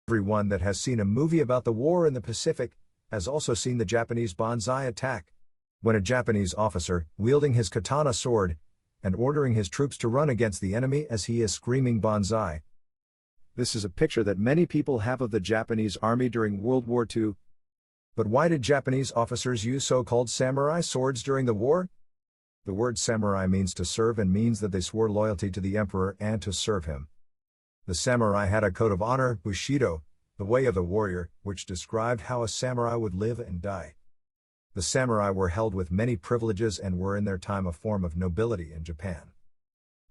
Everyone that has seen a movie about the war in the Pacific has also seen the Japanese banzai attack, when a Japanese officer, wielding his katana sword, and ordering his troops to run against the enemy as he is screaming banzai. This is a picture that many people have of the Japanese army during World War II. But why did Japanese officers use so-called samurai swords during the war? The word samurai means to serve and means that they swore loyalty to the emperor and to serve him. The samurai had a code of honor, bushido, the way of the warrior, which described how a samurai would live and die. The samurai were held with many privileges and were in their time a form of nobility in Japan.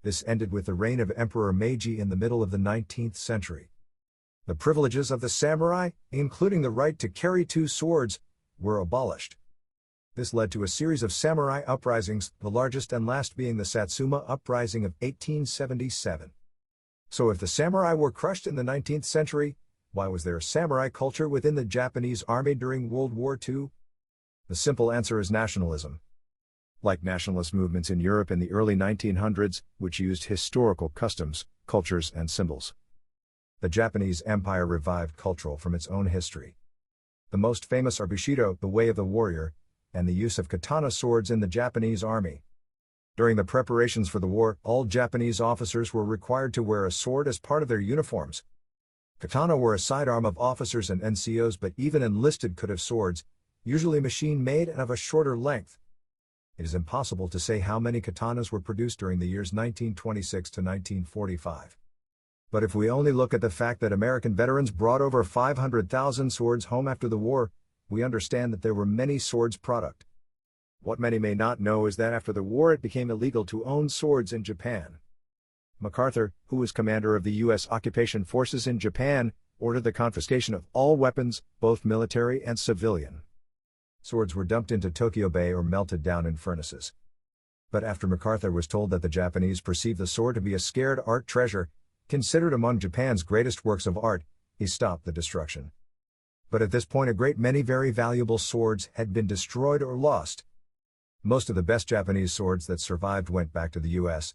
This ended with the reign of Emperor Meiji in the middle of the 19th century. The privileges of the samurai, including the right to carry two swords, were abolished. This led to a series of samurai uprisings, the largest and last being the Satsuma Uprising of 1877. So if the samurai were crushed in the 19th century, why was there a samurai culture within the Japanese army during World War II? The simple answer is nationalism. Like nationalist movements in Europe in the early 1900s, which used historical customs, cultures, and symbols. The Japanese Empire revived culture from its own history. The most famous are Bushido, the way of the warrior, and the use of katana swords in the Japanese army. During the preparations for the war, all Japanese officers were required to wear a sword as part of their uniforms. Katana were a sidearm of officers and NCOs, but even enlisted could have swords, usually machine-made and of a shorter length. It is impossible to say how many katanas were produced during the years 1926 to 1945. But if we only look at the fact that American veterans brought over 500,000 swords home after the war, we understand that there were many swords product. What many may not know is that after the war it became illegal to own swords in Japan. MacArthur, who was commander of the U.S. occupation forces in Japan, ordered the confiscation of all weapons, both military and civilian. Swords were dumped into Tokyo Bay or melted down in furnaces. But after MacArthur was told that the Japanese perceived the sword to be a scared art treasure, considered among Japan's greatest works of art, he stopped the destruction. But at this point a great many very valuable swords had been destroyed or lost. Most of the best Japanese swords that survived went back to the U.S.